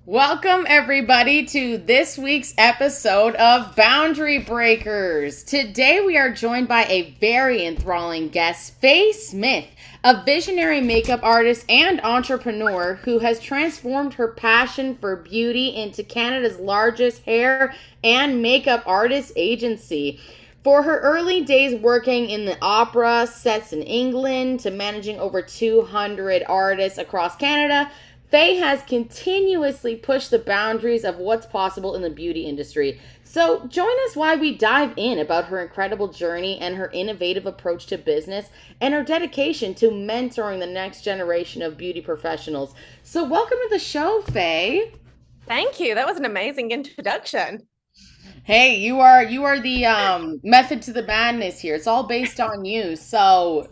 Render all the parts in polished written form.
Welcome, everybody, to this week's episode of Boundary Breakers. Today, we are joined by a very enthralling guest, Faye Smith, a visionary makeup artist and entrepreneur who has transformed her passion for beauty into Canada's largest hair and makeup artist agency. For her early days working in the opera sets in England to managing over 200 artists across Canada, Faye has continuously pushed the boundaries of what's possible in the beauty industry. So, join us while we dive in about her incredible journey and her innovative approach to business and her dedication to mentoring the next generation of beauty professionals. So, welcome to the show, Faye. Thank you. That was an amazing introduction. Hey, you are the method to the madness here. It's all based on you. So,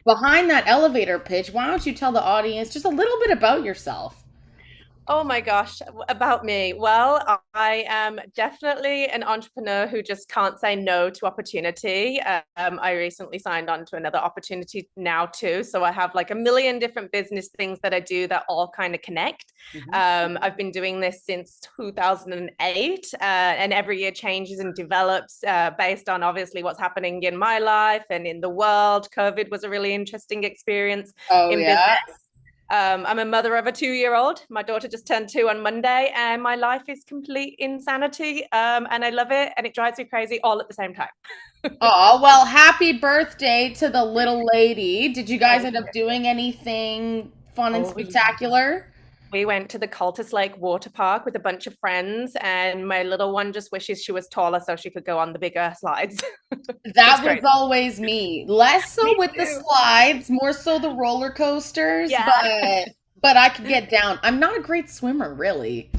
behind that elevator pitch, why don't you tell the audience just a little bit about yourself? Oh my gosh, about me. Well, I am definitely an entrepreneur who just can't say no to opportunity. I recently signed on to another opportunity now too. So I have like a million different business things that I do that all kind of connect. Mhm. I've been doing this since 2008, and every year changes and develops based on obviously what's happening in my life and in the world. COVID was a really interesting experience Oh in business. yeah. I'm a mother of a 2-year-old. My daughter just turned 2 on Monday, and my life is complete insanity. And I love it, and it drives me crazy all at the same time. Oh, well, happy birthday to the little lady. Did you guys Thank end up you. doing anything fun and Oh, yes. spectacular? We went to the Cultus Lake water park with a bunch of friends, and my little one just wishes she was taller so she could go on the bigger slides. It was That was great. always me. Less so Me with the too. slides, more so the roller coasters, Yeah. but I could get down. I'm not a great swimmer, really.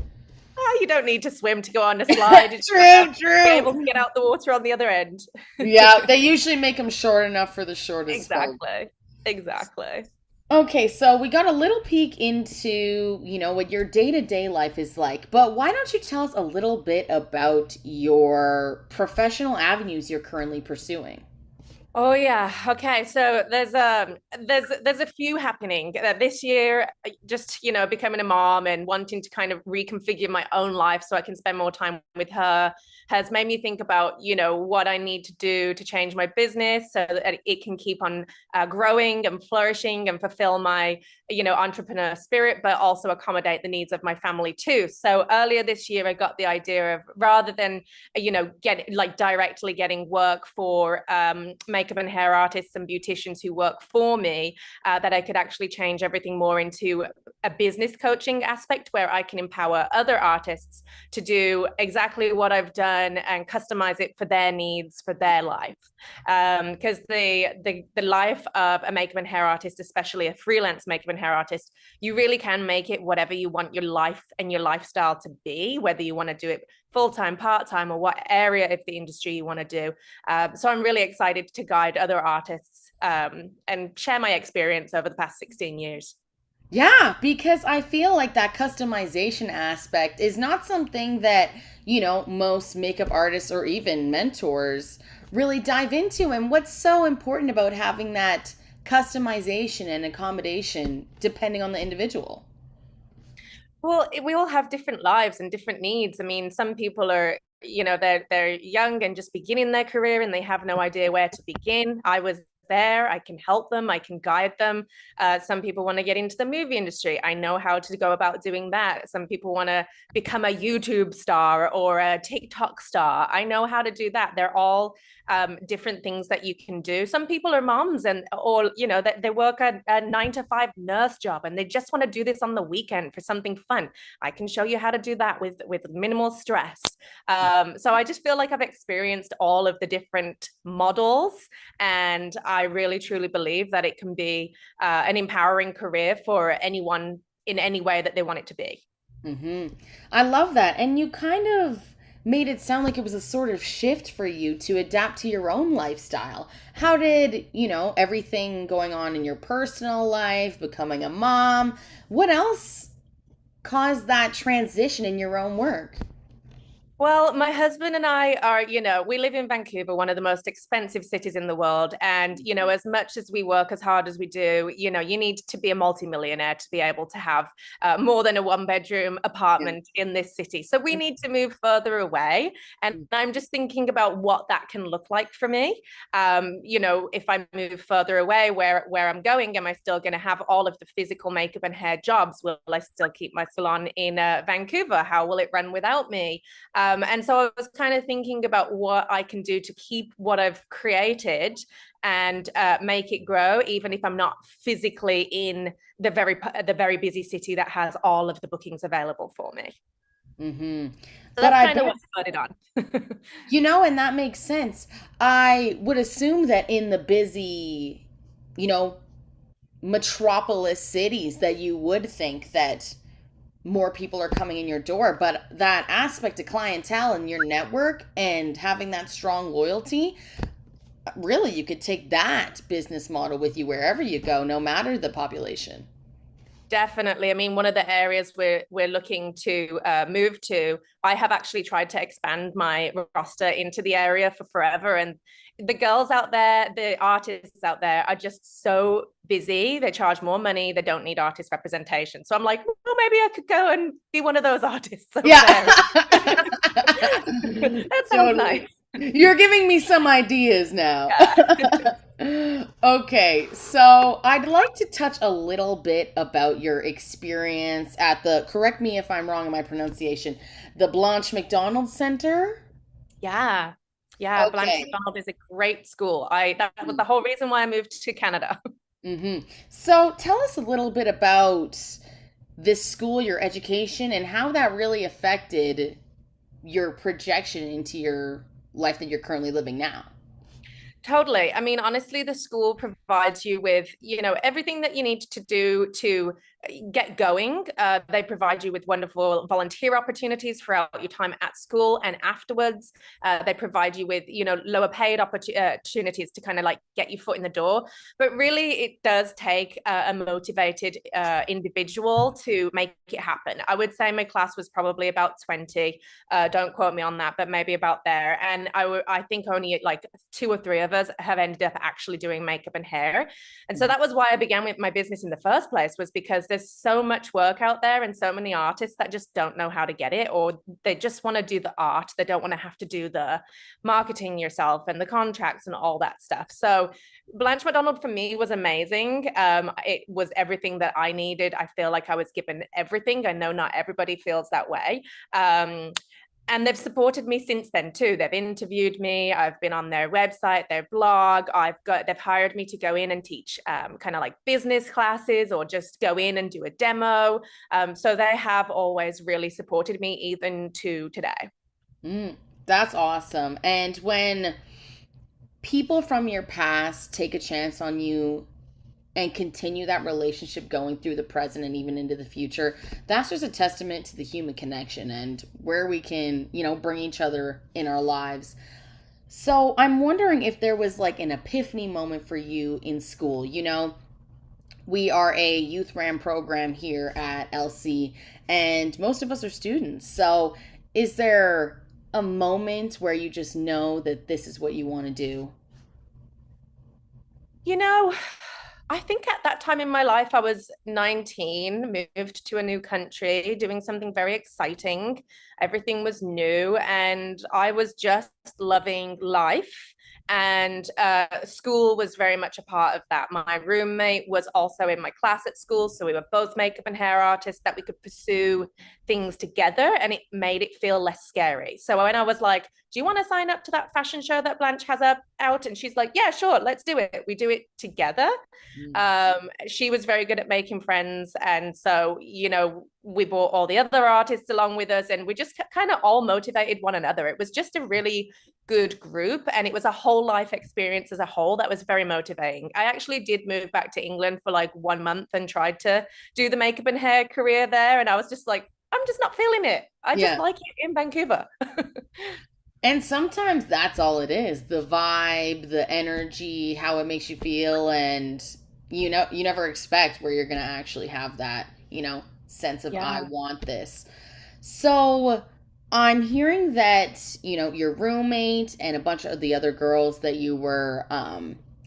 Oh, you don't need to swim to go on a slide. You just want True, to be able true. to get out the water on the other end. Yeah, they usually make them short enough for the shortest folk. Exactly. Exactly. Okay, so we got a little peek into, what your day-to-day life is like, but why don't you tell us a little bit about your professional avenues you're currently pursuing? Oh yeah. Okay. So there's a few happening this year. Just becoming a mom and wanting to kind of reconfigure my own life so I can spend more time with her has made me think about what I need to do to change my business so that it can keep on growing and flourishing and fulfill my entrepreneur spirit, but also accommodate the needs of my family too. So earlier this year, I got the idea of rather than get like directly getting work for makeup and hair artists and beauticians who work for me, that I could actually change everything more into a business coaching aspect where I can empower other artists to do exactly what I've done and customize it for their needs for their life. Because the life of a makeup and hair artist, especially a freelance makeup and hair artist, you really can make it whatever you want your life and your lifestyle to be, whether you want to do it full time, part time, or what area of the industry you want to do. So I'm really excited to guide other artists and share my experience over the past 16 years. Yeah, because I feel like that customization aspect is not something that, most makeup artists or even mentors really dive into. And what's so important about having that customization and accommodation depending on the individual? Well, we all have different lives and different needs. I mean, some people are, they're young and just beginning their career and they have no idea where to begin. I was there. I can help them. I can guide them. Some people want to get into the movie industry. I know how to go about doing that. Some people want to become a YouTube star or a TikTok star. I know how to do that. They're all different things that you can do. Some people are moms and or that they work a 9 to 5 nurse job and they just want to do this on the weekend for something fun. I can show you how to do that with minimal stress. So I just feel like I've experienced all of the different models, and I really truly believe that it can be an empowering career for anyone in any way that they want it to be. Hmm. I love that. And you kind of made it sound like it was a sort of shift for you to adapt to your own lifestyle. How did, everything going on in your personal life, becoming a mom, what else caused that transition in your own work? Well, my husband and I are, we live in Vancouver, one of the most expensive cities in the world. And, as much as we work as hard as we do, you need to be a multimillionaire to be able to have more than a one-bedroom Yeah. apartment in this city. So we need to move further away. And I'm just thinking about what that can look like for me. If I move further away, where I'm going, am I still going to have all of the physical makeup and hair jobs? Will I still keep my salon in Vancouver? How will it run without me? And so I was kind of thinking about what I can do to keep what I've created and make it grow, even if I'm not physically in the very busy city that has all of the bookings available for me. Mm-hmm. So But that's I kind of bet, what I started on. and that makes sense. I would assume that in the busy, you know, metropolis cities that you would think that more people are coming in your door, but that aspect of clientele and your network and having that strong loyalty, really you could take that business model with you wherever you go, no matter the population. Definitely. I mean, one of the areas we're looking to move to, I have actually tried to expand my roster into the area for forever. And the girls out there, the artists out there are just so busy. They charge more money. They don't need artist representation. So I'm like, well, maybe I could go and be one of those artists over Yeah. there. That sounds Totally. nice. You're giving me some ideas now. Yeah. Okay, so I'd like to touch a little bit about your experience at the, correct me if I'm wrong in my pronunciation, the Blanche McDonald Center. Yeah. Yeah. Blanche Okay. McDonald is a great school. That was the whole reason why I moved to Canada. Mm-hmm. So tell us a little bit about this school, your education, and how that really affected your projection into your life that you're currently living now. Totally. I mean, honestly, the school provides you with, everything that you need to do to get going. They provide you with wonderful volunteer opportunities throughout your time at school and afterwards. They provide you with, lower paid opportunities to kind of like get your foot in the door. But really, it does take a motivated individual to make it happen. I would say my class was probably about 20. Don't quote me on that, but maybe about there. And I think only like two or three of us have ended up actually doing makeup and hair. And so that was why I began with my business in the first place, was because there's so much work out there and so many artists that just don't know how to get it, or they just want to do the art. They don't want to have to do the marketing yourself and the contracts and all that stuff. So Blanche McDonald for me was amazing. It was everything that I needed. I feel like I was given everything. I know not everybody feels that way. And they've supported me since then too. They've interviewed me. I've been on their website, their blog. They've hired me to go in and teach kind of like business classes or just go in and do a demo. So they have always really supported me even to today. Mm, that's awesome. And when people from your past take a chance on you and continue that relationship going through the present and even into the future, that's just a testament to the human connection and where we can, bring each other in our lives. So I'm wondering if there was like an epiphany moment for you in school. We are a youth ran program here at LC, and most of us are students. So is there a moment where you just know that this is what you want to do? You know, I think at that time in my life, I was 19, moved to a new country, doing something very exciting. Everything was new, and I was just loving life. And school was very much a part of that. My roommate was also in my class at school. So we were both makeup and hair artists that we could pursue things together, and it made it feel less scary. So when I was like, do you want to sign up to that fashion show that Blanche has out? And she's like, yeah, sure, let's do it. We do it together. Mm. She was very good at making friends. And so, we brought all the other artists along with us, and we just kind of all motivated one another. It was just a really good group, and it was a whole life experience as a whole that was very motivating. I actually did move back to England for like 1 month and tried to do the makeup and hair career there. And I was just like, I'm just not feeling it. I just Yeah. like it in Vancouver. And sometimes that's all it is, the vibe, the energy, how it makes you feel. And, you never expect where you're going to actually have that, sense of, I Yeah. want this. So I'm hearing that, your roommate and a bunch of the other girls that you were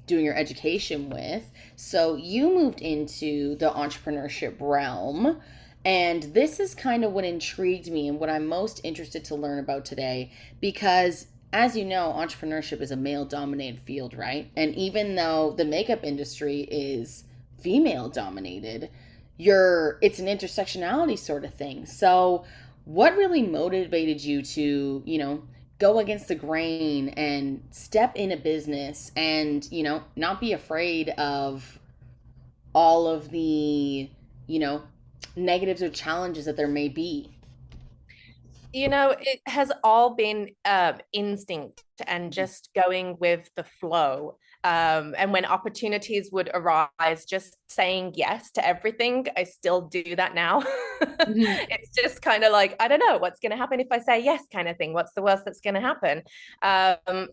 doing your education with, so you moved into the entrepreneurship realm. And this is kind of what intrigued me and what I'm most interested to learn about today because, as you know, entrepreneurship is a male dominated field, right? And even though the makeup industry is female dominated, it's an intersectionality sort of thing. So, what really motivated you to, go against the grain and step in a business and, not be afraid of all of the, you know, negatives or challenges that there may be? It has all been instinct and just going with the flow. And when opportunities would arise, just saying yes to everything. I still do that now. Mhm. It's just kind of like, I don't know what's going to happen if I say yes, kind of thing. What's the worst that's going to happen?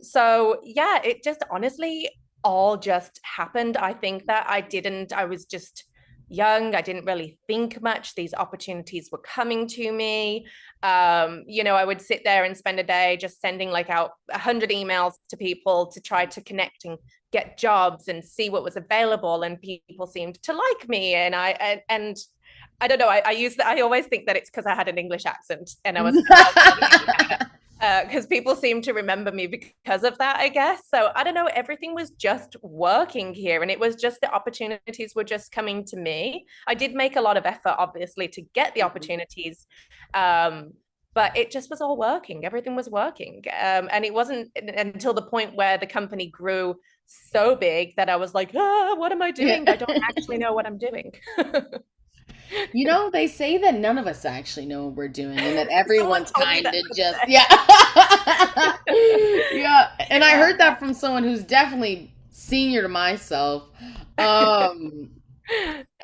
So yeah, it just honestly all just happened. I think that I was just young. I didn't really think much. These opportunities were coming to me. I would sit there and spend a day just sending like out 100 emails to people to try to connect and get jobs and see what was available. And people seemed to like me. And I don't know. I always think that it's because I had an English accent and I was because people seem to remember me because of that, I guess. So I don't know. Everything was just working here, and it was just the opportunities were just coming to me. I did make a lot of effort, obviously, to get the opportunities, but it just was all working. Everything was working, and it wasn't until the point where the company grew so big that I was like, what am I doing? I don't actually know what I'm doing. They say that none of us actually know what we're doing and that Someone everyone's told me kind that of just, today. yeah. Yeah. And I Yeah. heard that from someone who's definitely senior to myself. Um,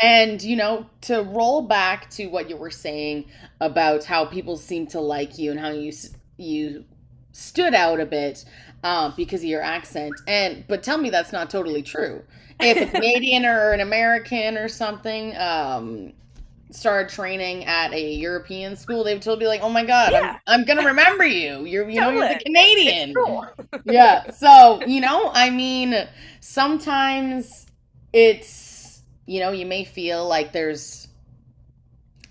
and, to roll back to what you were saying about how people seem to like you and how you stood out a bit because of your accent. But tell me that's not totally true. If a Canadian or an American or something started training at a European school, they would totally be like, "Oh my God, I'm Yeah, I'm gonna remember you. You're the totally. It's Canadian." cool. Yeah. So, I mean, sometimes you may feel like there's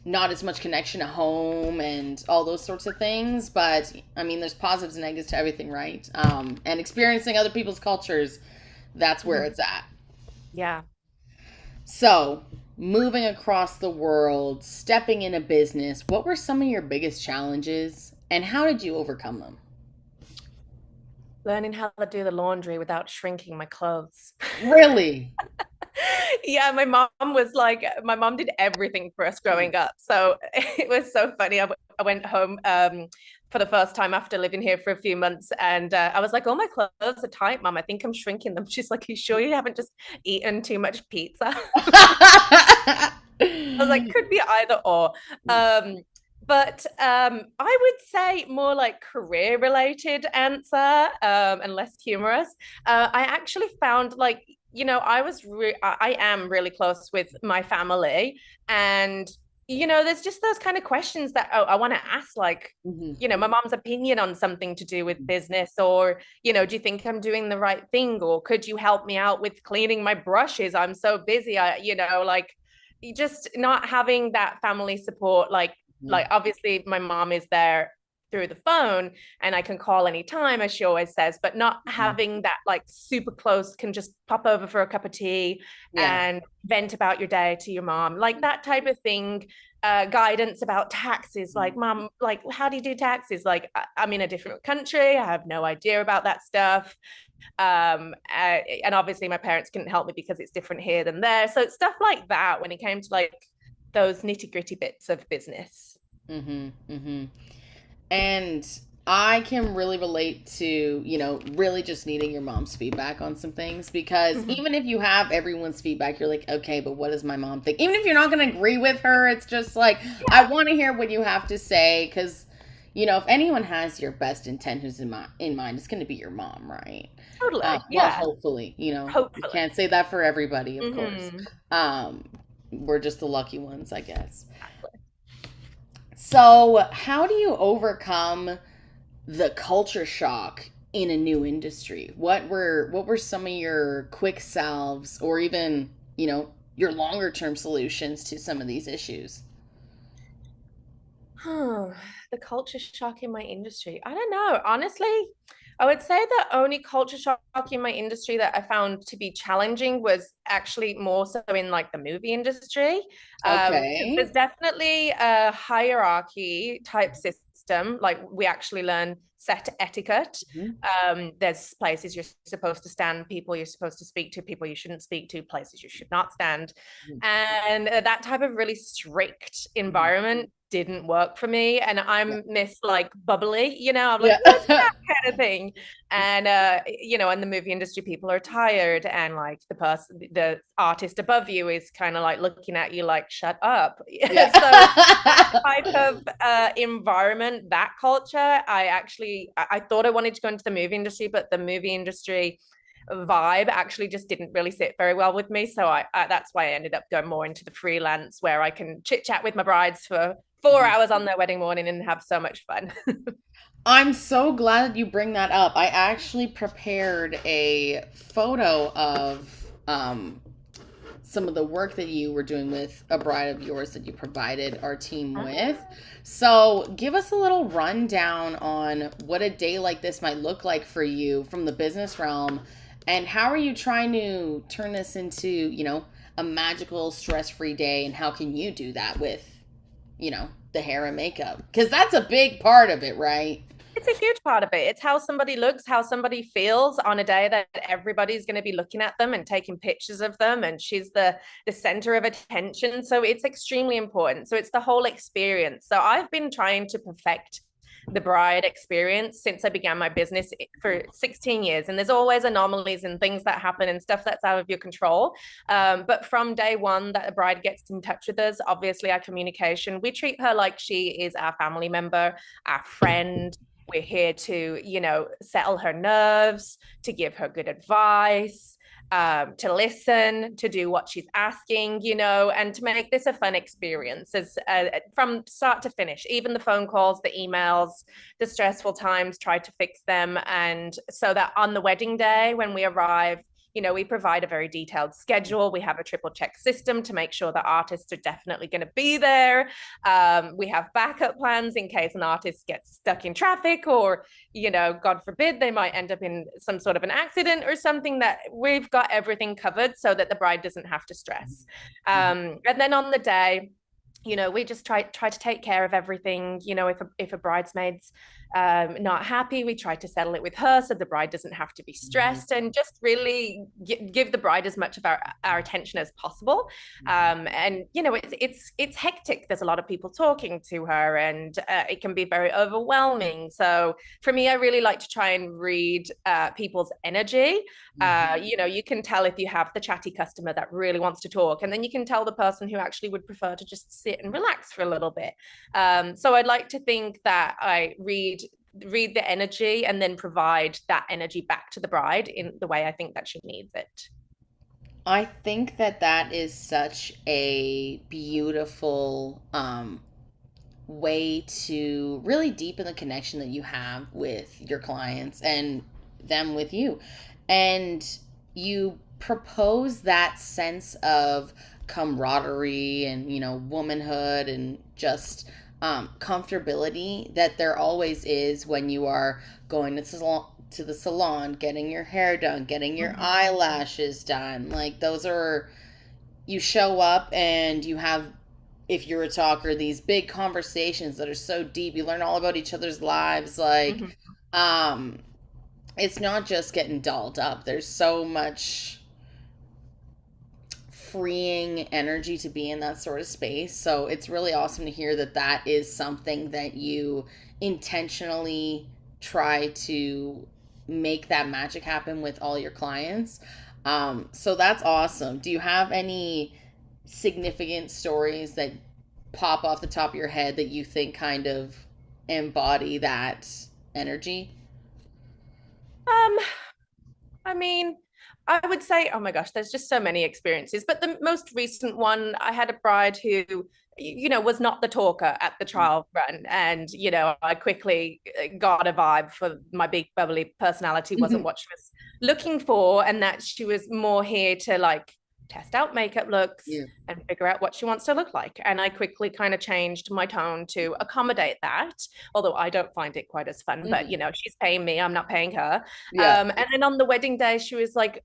not as much connection at home and all those sorts of things, but I mean, there's positives and negatives to everything, right? And experiencing other people's cultures, that's where Mhm. it's at. Yeah. So, moving across the world, stepping in a business, what were some of your biggest challenges and how did you overcome them? Learning how to do the laundry without shrinking my clothes. Really? Yeah, my mom did everything for us growing up. So it was so funny. I went home for the first time after living here for a few months. And I was like, oh, my clothes are tight, Mom. I think I'm shrinking them. She's like, are you sure you haven't just eaten too much pizza? I was like, could be either or. But I would say more like career related answer and less humorous. I actually found like, I am really close with my family. And, there's just those kind of questions that I want to ask, like, Mhm. my mom's opinion on something to do with business, or, do you think I'm doing the right thing? Or could you help me out with cleaning my brushes? I'm so busy. Like, just not having that family support, like obviously my mom is there through the phone and I can call anytime, as she always says, but not Mhm. having that like super close, can just pop over for a cup of tea Yeah. and vent about your day to your mom, like that type of thing. Guidance about taxes, like, mom, like, how do you do taxes? Like, I'm in a different country, I have no idea about that stuff. And obviously my parents couldn't help me because it's different here than there. So stuff like that when it came to like those nitty gritty bits of business. Mhm. Mhm. And I can really relate to, really just needing your mom's feedback on some things because Mhm. even if you have everyone's feedback, you're like, okay, but what does my mom think? Even if you're not going to agree with her, it's just like, I Yeah, want to hear what you have to say because, if anyone has your best intentions in mind, it's going to be your mom, right? totally. Well, Yeah, hopefully, you hopefully. can't say that for everybody, of course. Hmm. Um, we're just the lucky ones, I guess. So, how do you overcome the culture shock in a new industry? What were some of your quick salves or even, your longer term solutions to some of these issues? Hmm, the culture shock in my industry. I don't know. Honestly, I would say the only culture shock in my industry that I found to be challenging was actually more so in like the movie industry. Because Okay. there's definitely a hierarchy type system. Like we actually learn set etiquette. Mhm. There's places you're supposed to stand, people you're supposed to speak to, people you shouldn't speak to, places you should not stand. Mhm. And that type of really strict Mhm. environment didn't work for me. And Yeah. I'm Miss like bubbly, I'm like, Yeah. what's that kind of thing? And in the movie industry, people are tired, and like the artist above you is kind of like looking at you like, shut up. Yeah. So that type of environment, that culture, I thought I wanted to go into the movie industry, but the movie industry vibe actually just didn't really sit very well with me. So that's why I ended up going more into the freelance, where I can chit chat with my brides for 4 hours on their wedding morning and have so much fun. I'm so glad you bring that up. I actually prepared a photo of some of the work that you were doing with a bride of yours that you provided our team with. So, give us a little rundown on what a day like this might look like for you from the business realm, and how are you trying to turn this into, a magical, stress free day, and how can you do that with, the hair and makeup? Because that's a big part of it, right? It's a huge part of it. It's how somebody looks, how somebody feels on a day that everybody's going to be looking at them and taking pictures of them, and she's the center of attention. So it's extremely important. So it's the whole experience. So I've been trying to perfect the bride experience since I began my business for 16 years. And there's always anomalies and things that happen and stuff that's out of your control. But from day one that the bride gets in touch with us, obviously our communication, we treat her like she is our family member, our friend. We're here to, settle her nerves, to give her good advice, to listen, to do what she's asking, and to make this a fun experience as from start to finish. Even the phone calls, the emails, the stressful times, try to fix them. And so that on the wedding day, when we arrive, we provide a very detailed schedule. We have a triple check system to make sure that artists are definitely going to be there. We have backup plans in case an artist gets stuck in traffic, or, God forbid, they might end up in some sort of an accident or something, that we've got everything covered so that the bride doesn't have to stress. And then on the day, we just try to take care of everything. If a bridesmaid's not happy, we try to settle it with her so the bride doesn't have to be stressed, and just really give the bride as much of our attention as possible. And it's hectic. There's a lot of people talking to her, and it can be very overwhelming. So for me, I really like to try and read people's energy. You can tell if you have the chatty customer that really wants to talk, and then you can tell the person who actually would prefer to just sit and relax for a little bit. So I'd like to think that I read the energy and then provide that energy back to the bride in the way I think that she needs it. I think that that is such a beautiful way to really deepen the connection that you have with your clients and them with you. And you propose that sense of camaraderie and, womanhood and just comfortability that there always is when you are going to the salon, getting your hair done, getting your eyelashes done. Like, those are, you show up and you have, if you're a talker, these big conversations that are so deep. You learn all about each other's lives. Like, Mhm. um, it's not just getting dolled up. There's so much freeing energy to be in that sort of space. So it's really awesome to hear that that is something that you intentionally try to make that magic happen with all your clients. So that's awesome. Do you have any significant stories that pop off the top of your head that you think kind of embody that energy? Um, I mean, I would say, oh my gosh, there's just so many experiences. But the most recent one, I had a bride who, was not the talker at the trial run. And, I quickly got a vibe for my big bubbly personality wasn't Mhm. what she was looking for, and that she was more here to like test out makeup looks Yeah. and figure out what she wants to look like. And I quickly kind of changed my tone to accommodate that, although I don't find it quite as fun. But, Mhm. she's paying me, I'm not paying her. Yeah. And then on the wedding day, she was like,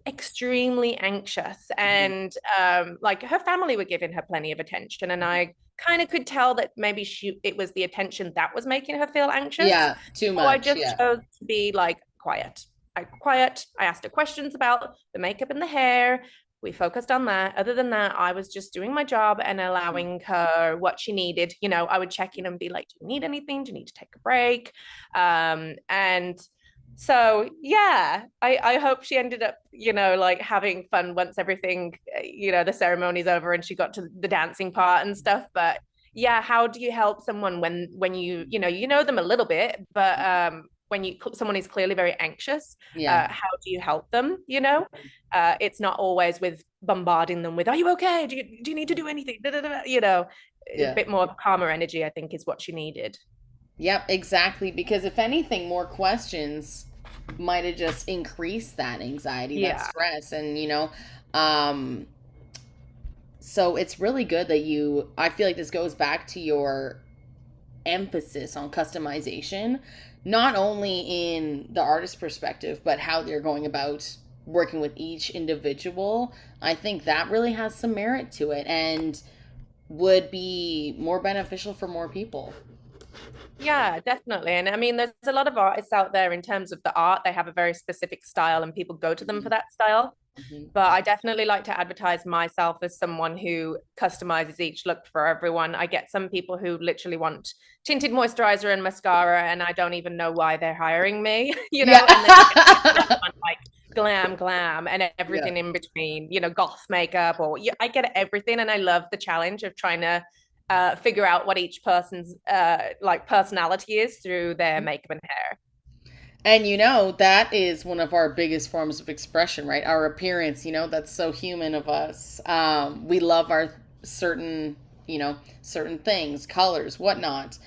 extremely anxious, Mhm. and like her family were giving her plenty of attention, and I kind of could tell that maybe it was the attention that was making her feel anxious. Yeah, too So I much. just Yeah. chose to be like quiet. I asked her questions about the makeup and the hair. We focused on that. Other than that, I was just doing my job and allowing her what she needed. I would check in and be like, do you need anything? Do you need to take a break? And so yeah, I hope she ended up, like having fun once everything, the ceremony's over and she got to the dancing part and stuff. But yeah, how do you help someone when you know them a little bit, but when someone is clearly very anxious, Yeah. how do you help them? It's not always with bombarding them with, "Are you okay? Do you need to do anything?" Da, da, da, a Yeah. bit more calmer energy, I think, is what she needed. Yep, exactly. Because if anything, more questions might have just increased that anxiety, that Yeah. stress. And, um, so it's really good that I feel like this goes back to your emphasis on customization, not only in the artist perspective, but how they're going about working with each individual. I think that really has some merit to it and would be more beneficial for more people. Yeah, definitely. And I mean, there's a lot of artists out there in terms of the art. They have a very specific style and people go to them for Mhm. that style. Mhm. But I definitely like to advertise myself as someone who customizes each look for everyone. I get some people who literally want tinted moisturizer and mascara, and I don't even know why they're hiring me, Yeah. and then I get people that want like glam and Yeah. everything in between, goth makeup, or yeah, I get everything. And I love the challenge of trying to figure out what each person's like personality is through their makeup and hair. And that is one of our biggest forms of expression, right? Our appearance, that's so human of us. We love our certain, certain things, colors, whatnot. Mhm.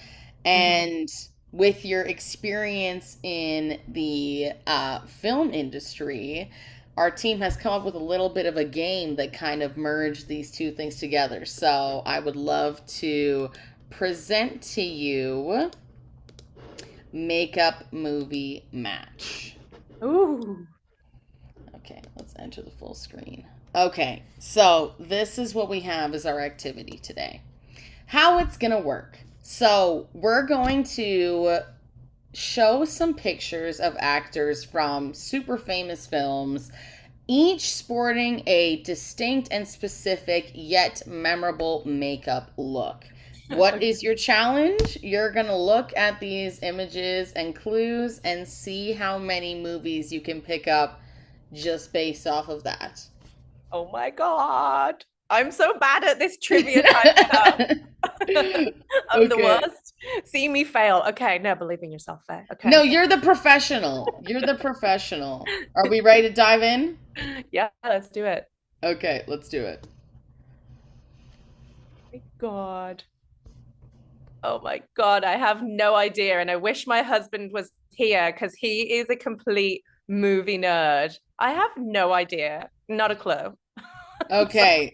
And with your experience in the film industry, our team has come up with a little bit of a game that kind of merged these two things together. So I would love to present to you makeup movie match. Ooh. Okay, let's enter the full screen. Okay, so this is what we have as our activity today. How it's gonna work. So we're going to show some pictures of actors from super famous films, each sporting a distinct and specific yet memorable makeup look. What is your challenge? You're going to look at these images and clues and see how many movies you can pick up just based off of that. Oh my God. I'm so bad at this trivia type stuff. I'm the Okay. worst. See me fail. Okay, no, believe in yourself there. No, Okay. you're the professional. You're the professional. Are we ready to dive in? Yeah, let's do it. Okay, let's do it. My God. Oh my God, I have no idea. And I wish my husband was here because he is a complete movie nerd. I have no idea. Not a clue. I'm so, Okay.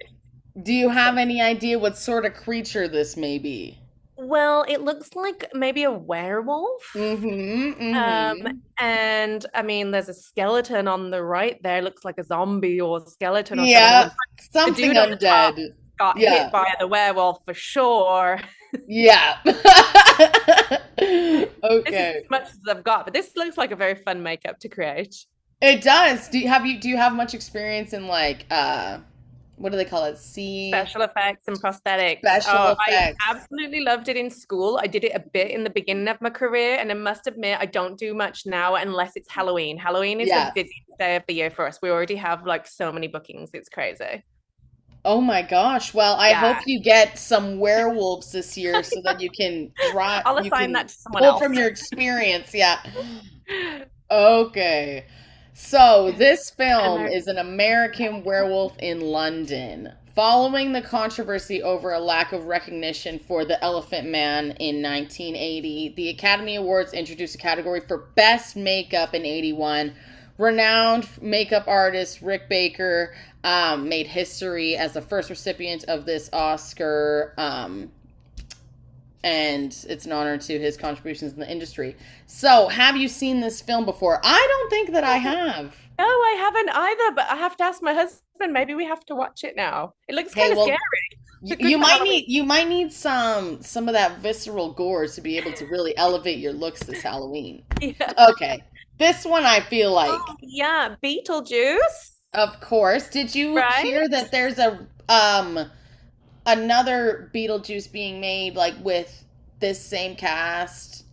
Do you so have any idea what sort of creature this may be? well, it looks like maybe a werewolf. Mm-hmm. Um, Mm-hmm. and I mean, there's a skeleton on the right there, looks like a zombie or skeleton or something. It Yeah, looks like the something dude on the top undead. got hit Yeah. by the werewolf for sure. Yeah. This is Okay. as much as I've got, but this looks like a very fun makeup to create. It does. Do you have much experience in like what do they call it? Special effects and prosthetics. Special Oh, I effects. absolutely loved it in school. I did it a bit in the beginning of my career, and I must admit, I don't do much now unless it's Halloween. Halloween is the Yeah. busiest day of the year for us. We already have like so many bookings. It's crazy. Oh my gosh. Well, I hope Yeah. you get some werewolves this year so that I'll you assign can that to someone pull else. from your experience. Yeah. Okay. So, this film American. is an American werewolf in London. Following the controversy over a lack of recognition for The Elephant Man in 1980, the Academy Awards introduced a category for Best Makeup in 81. Renowned makeup artist Rick Baker made history as the first recipient of this Oscar. And it's an honor to his contributions in the industry. So, have you seen this film before? I don't think that I have. No, I haven't either, but I have to ask my husband. Maybe we have to watch it now. It looks Okay, kind of scary. well, It's good you for might Halloween. need some of that visceral gore to be able to really elevate your looks this Halloween. Yeah. Okay, this one I feel like, Oh, yeah, Beetlejuice, of course. Did you right? hear that there's a another Beetlejuice being made like with this same cast?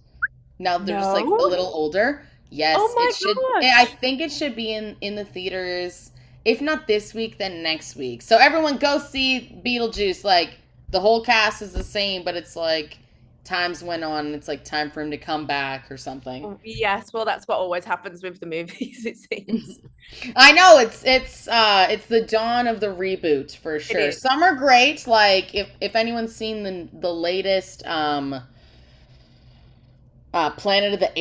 Now they're just like a No. little older. Oh Yes, it my should. I gosh. think it should be in the theaters. If not this week, then next week. So everyone go see Beetlejuice. Like the whole cast is the same, but it's like times went on and it's like time for him to come back or something. Yes, well, that's what always happens with the movies, it seems. I know it's the dawn of the reboot for It sure. is. Some are great. Like if anyone's seen the latest Planet of the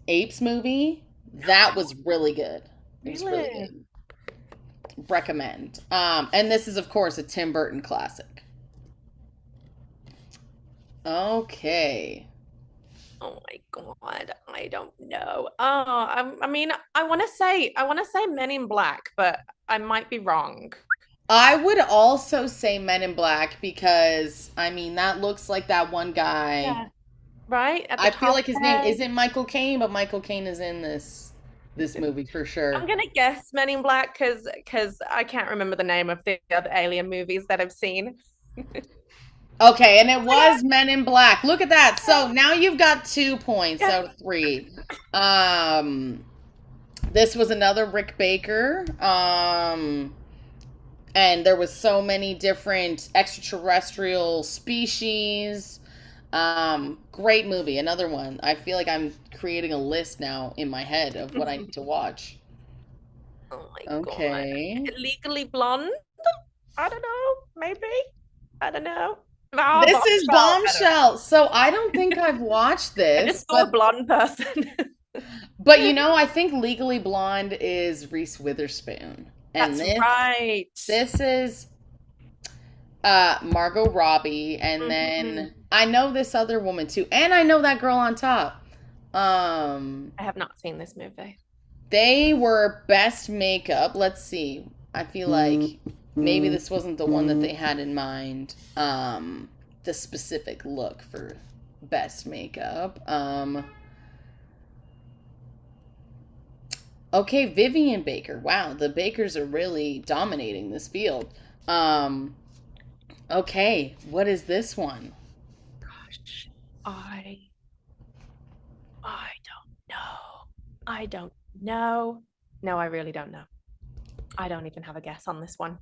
Apes movie, that was really good. It was really Really? good. Recommend. And this is of course a Tim Burton classic. Okay. Oh my God, I don't know. I mean, I want to say Men in Black, but I might be wrong. I would also say Men in Black because I mean that looks like that one guy. Yeah. Right at the I feel top like his name there. isn't Michael Caine, but Michael Caine is in this movie for I'm sure. gonna guess Men in Black because I can't remember the name of the other alien movies that I've seen. Okay, and it was Men in Black. Look at that. So now you've got 2 points Yeah. out of three. Um, this was another Rick Baker. And there was so many different extraterrestrial species. Great movie. Another one. I feel like I'm creating a list now in my head of what I need to watch. Oh my God. Okay. Legally Blonde? I don't know. Maybe. I don't know. Ah, This is Bombshell. I don't Bombshell. So I don't think I've watched I this, just saw a but blonde person. I think Legally Blonde is Reese Witherspoon. And That's right. this is Margot Robbie, and Mhm. then I know this other woman too, and I know that girl on top. Um, I have not seen this movie. they were best makeup. Let's see. I feel like maybe this wasn't the one that they had in mind. The specific look for best makeup. Okay, Vivian Baker. Wow, the Bakers are really dominating this field. Um, okay, what is this one? Gosh, I don't know. I don't know. No, I really don't know. I don't even have a guess on this one.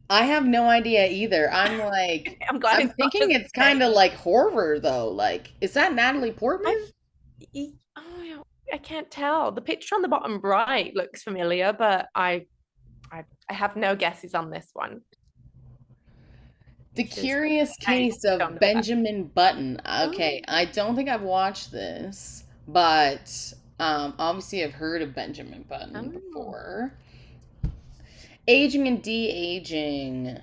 I have no idea either. I'm like, I'm glad I'm it's not thinking just it's kind me. of like horror though. Like, is that Natalie I, Portman? oh, I can't tell. The picture on the bottom right looks familiar, but I have no guesses on this one. The This is Curious I Case don't of know that. Benjamin Button. Okay, Oh, I don't think I've watched this, but obviously I've heard of Benjamin Button oh. before. Aging and de-aging.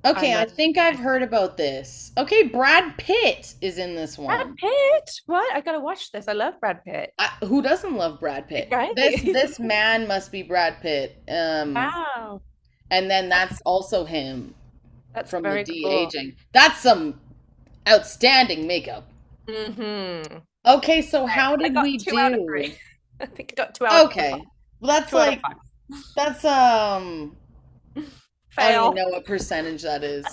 I Okay, I love think I've heard about this. Okay, Brad Pitt is in this Brad one. Pitt. What? I gotta watch this. I love Brad Pitt. Who doesn't love Brad Pitt? Right? This man must be Brad Pitt. Wow. And then that's also him That's from the very cool. de-aging. That's some outstanding makeup. Hmm. Okay, so how I did got we 2 out of 3. do? I think I got 2 out of 5. Okay. Well, that's 2 out of like that's I don't even Fail. know what percentage that is.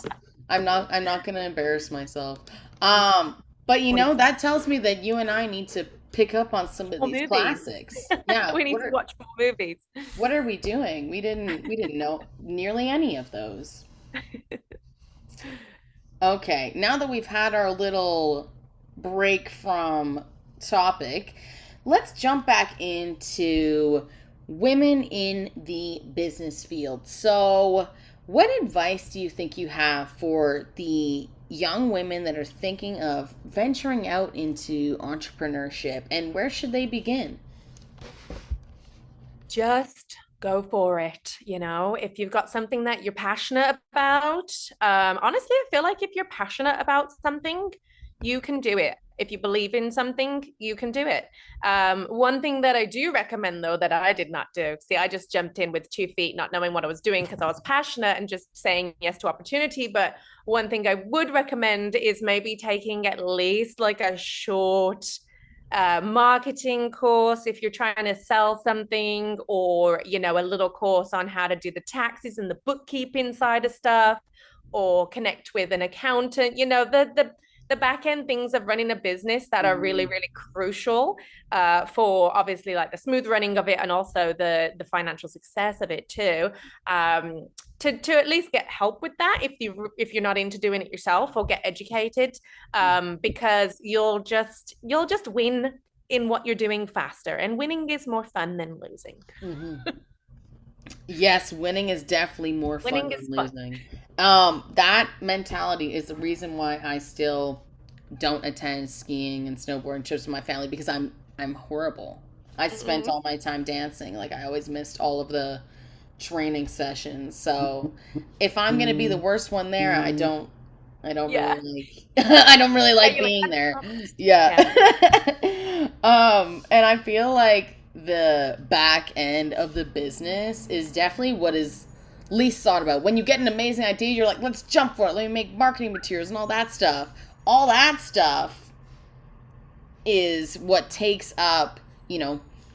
I'm not gonna embarrass myself. But that tells me that you and I need to pick up on some of More these movies. classics. Yeah, We need to watch more movies. what are we doing? We didn't know nearly any of those. Okay, now that we've had our little break from topic, let's jump back into women in the business field. So, what advice do you think you have for the young women that are thinking of venturing out into entrepreneurship, and where should they begin? Just go for it. If you've got something that you're passionate about, honestly, I feel like if you're passionate about something, you can do it. If you believe in something, you can do it. One thing that I do recommend, though, that I did not do, see, I just jumped in with 2 feet, not knowing what I was doing because I was passionate and just saying yes to opportunity. But one thing I would recommend is maybe taking at least like a short marketing course if you're trying to sell something, or a little course on how to do the taxes and the bookkeeping side of stuff, or connect with an accountant. The back end things of running a business that are really, Mhm. really crucial for obviously like the smooth running of it, and also the financial success of it too. To at least get help with that if you're not into doing it yourself, or get educated, because you'll just win in what you're doing faster, and winning is more fun than losing. Mhm. Yes, winning is definitely more fun Winning than is fun. losing. That mentality is the reason why I still don't attend skiing and snowboarding trips with my family, because I'm horrible. I spent Mm-mm. all my time dancing. Like, I always missed all of the training sessions. So if I'm gonna be the worst one there, I don't Yeah. really like I don't really Yeah, like you're like, being that's there. not- Yeah. yeah. And I feel like the back end of the business is definitely what is least thought about. When you get an amazing idea, you're like, let's jump for it. Let me make marketing materials and all that stuff. All that stuff is what takes up,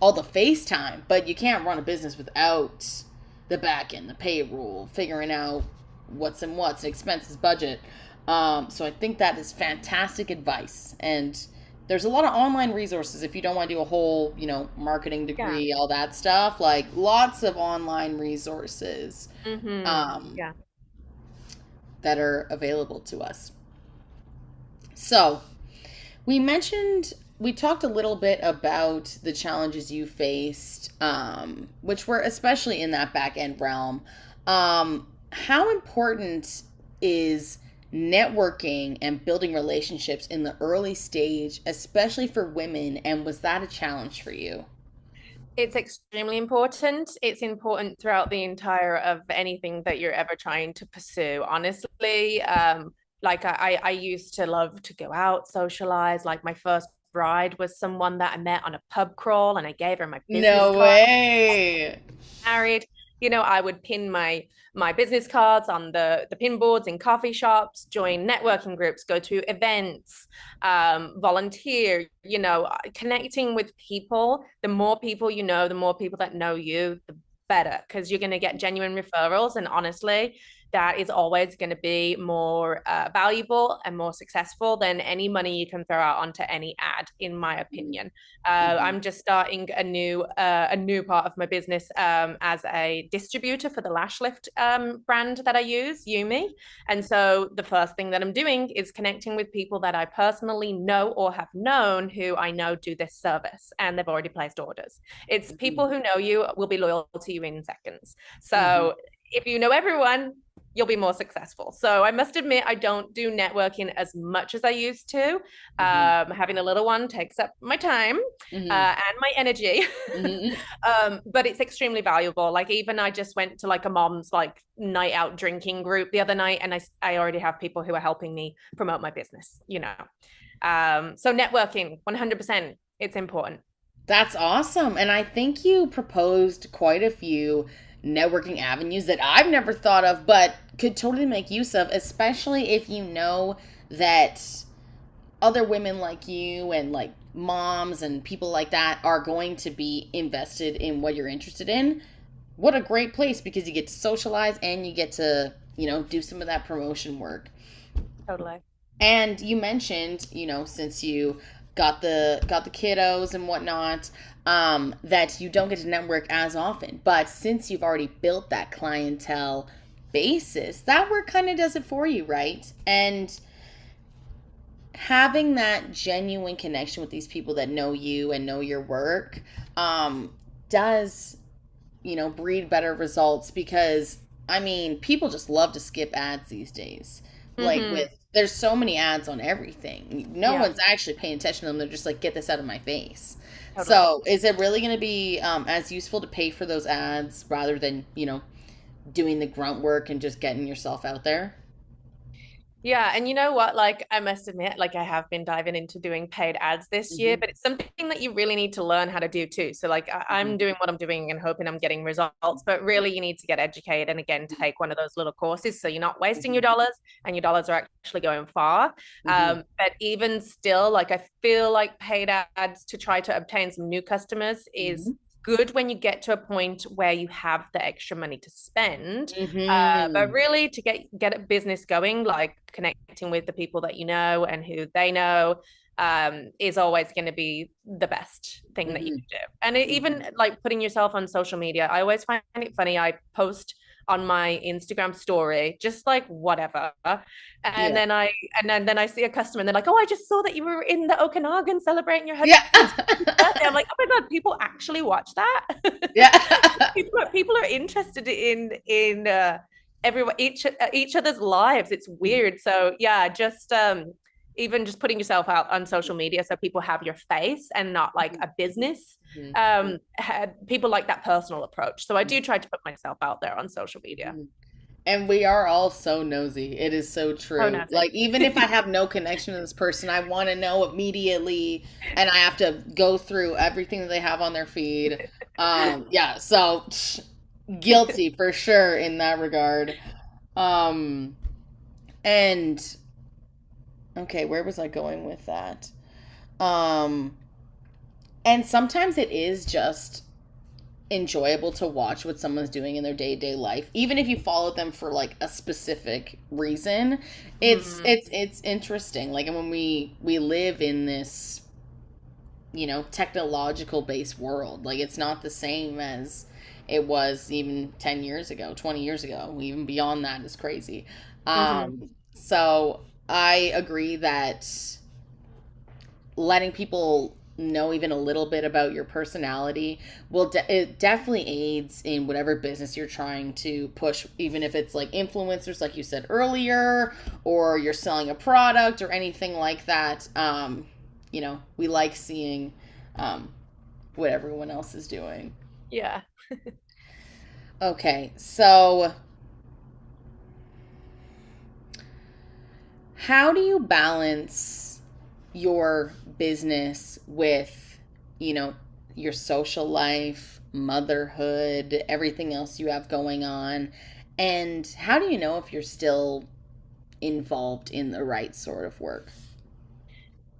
all the face time. But you can't run a business without the back end, the payroll, figuring out what's and what's, expenses, budget. So I think that is fantastic advice. And there's a lot of online resources if you don't want to do a whole, marketing Yeah. degree, all that stuff. Like, lots of online resources um, Yeah. that are available to us. So, we talked a little bit about the challenges you faced, which were especially in that back end realm. How important is networking and building relationships in the early stage, especially for women? And was that a challenge for you? It's extremely important. It's important throughout the entire of anything that you're ever trying to pursue. Honestly, like I used to love to go out, socialize. Like my first bride was someone that I met on a pub crawl, and I gave her my business No card. way. Married, I would pin my business cards on the pin boards in coffee shops, join networking groups, go to events, volunteer. Connecting with people. The more people you know, the more people that know you, the better, because you're going to get genuine referrals. And honestly, that is always going to be more valuable and more successful than any money you can throw out onto any ad, in my opinion. Mhm. I'm just starting a new part of my business as a distributor for the lash lift brand that I use, Yumi. And so the first thing that I'm doing is connecting with people that I personally know or have known who I know do this service, and they've already placed orders. It's Mhm. people who know you will be loyal to you in seconds. Mhm. So if you know everyone, you'll be more successful. So I must admit, I don't do networking as much as I used to. Mhm. Having a little one takes up my time Mhm. and my energy. Mhm. But it's extremely valuable. Like, even I just went to like a mom's like night out drinking group the other night, and I already have people who are helping me promote my business. So networking, 100%, it's important. That's awesome. And I think you proposed quite a few networking avenues that I've never thought of, but could totally make use of, especially if you know that other women like you and like moms and people like that are going to be invested in what you're interested in. What a great place, because you get to socialize and you get to, do some of that promotion work. Totally. And you mentioned, since you got the kiddos and whatnot, that you don't get to network as often. But since you've already built that clientele basis, that work kind of does it for you, right? And having that genuine connection with these people that know you and know your work, does breed better results because I mean, people just love to skip ads these days. Like Hmm. there's so many ads on everything. No Yeah, one's actually paying attention to them. They're just like, get this out of my face. totally. So, is it really going to be as useful to pay for those ads rather than, doing the grunt work and just getting yourself out there? Yeah, and you know what? Like, I must admit, like, I have been diving into doing paid ads this year, Hmm. but it's something that you really need to learn how to do too. So, like, I'm Hmm. doing what I'm doing and hoping I'm getting results, but really, you need to get educated and again, take one of those little courses so you're not wasting your Hmm. dollars and your dollars are actually going far. Hmm. But even still, like, I feel like paid ads to try to obtain some new customers is Hmm. good when you get to a point where you have the extra money to spend. But Hmm. really, to get a business going, like connecting with the people that you know and who they know, is always going to be the best thing that you Hmm. can do. And even like putting yourself on social media, I always find it funny. I post on my Instagram story, just like whatever. And Yeah. then I see a customer and they're like, "Oh, I just saw that you were in the Okanagan celebrating your Yeah. husband's birthday." I'm like, "Oh my God, people actually watch that?" Yeah. People are interested in everyone each other's lives. It's weird. So yeah, just even just putting yourself out on social media so people have your face and not like a business. Mhm. People like that personal approach. So I do try to put myself out there on social media. Mhm. And we are all so nosy. It is so Oh, true. nothing. Like, even if I have no connection to this person, I want to know immediately, and I have to go through everything that they have on their feed. Yeah, so guilty for sure in that regard. Um, and okay, where was I going with that? Um, and sometimes it is just enjoyable to watch what someone's doing in their day-to-day life, even if you follow them for like a specific reason. it's Mhm. it's it's interesting, like, and when we live in this technological based world, like it's not the same as it was even 10 years ago, 20 years ago, even beyond that is crazy. Mhm. So I agree that letting people know even a little bit about your personality it definitely aids in whatever business you're trying to push, even if it's like influencers like you said earlier, or you're selling a product or anything like that. We like seeing um, what everyone else is doing. Yeah. Okay, so how do you balance your business with, you know, your social life, motherhood, everything else you have going on? And how do you know if you're still involved in the right sort of work?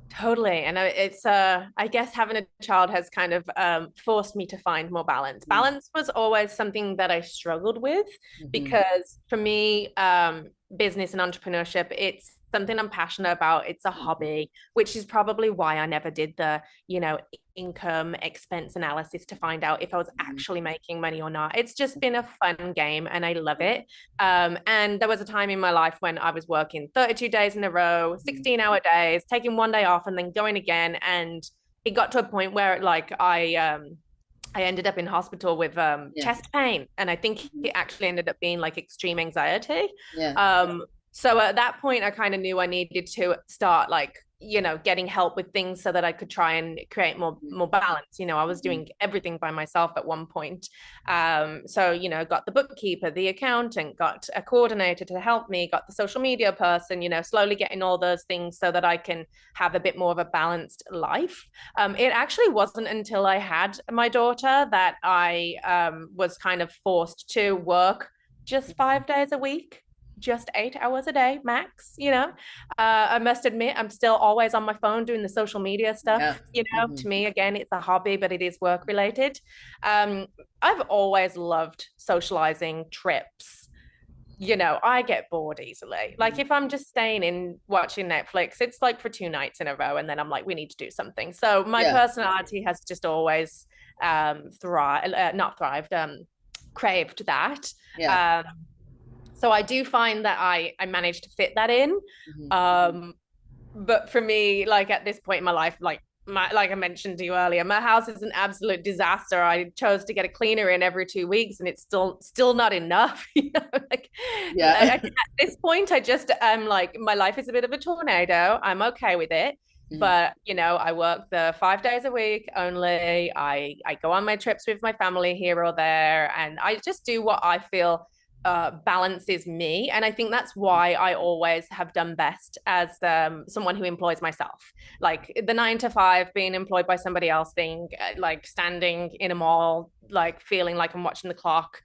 Totally. And it's I guess having a child has kind of forced me to find more balance. Balance was always something that I struggled with Mm-hmm. because for me, business and entrepreneurship, it's something I'm passionate about. It's a Hmm. hobby, which is probably why I never did the, income expense analysis to find out if I was actually making money or not. It's just been a fun game and I love it. And there was a time in my life when I was working 32 days in a row, Hmm. 16-hour days, taking one day off and then going again. And it got to a point where like I ended up in hospital with Yeah. chest pain. And I think Hmm. it actually ended up being like extreme anxiety. Yeah. So at that point, I kind of knew I needed to start like, getting help with things so that I could try and create more balance. I was Hmm. doing everything by myself at one point. So, got the bookkeeper, the accountant, got a coordinator to help me, got the social media person, slowly getting all those things so that I can have a bit more of a balanced life. It actually wasn't until I had my daughter that I was kind of forced to work just 5 days a week, just 8 hours a day max. I must admit, I'm still always on my phone doing the social media stuff. Yeah. Hmm. To me, again, it's a hobby, but it is work related. Um, I've always loved socializing, trips. I get bored easily. Like if I'm just staying in watching Netflix, it's like for 2 nights in a row, and then I'm like, we need to do something. So my Yeah. personality has just always not thrived, craved that. Yeah. Um, so I do find that I managed to fit that in. Hmm. Um, but for me, like at this point in my life, like like I mentioned to you earlier, my house is an absolute disaster. I chose to get a cleaner in every 2 weeks, and it's still not enough. Yeah. At this point, I just am like, my life is a bit of a tornado. I'm okay with it. Mhm. But I work the 5 days a week only. I go on my trips with my family here or there, and I just do what I feel balances me. And I think that's why I always have done best as someone who employs myself. Like the 9 to 5, being employed by somebody else, thing, like standing in a mall, like feeling like I'm watching the clock.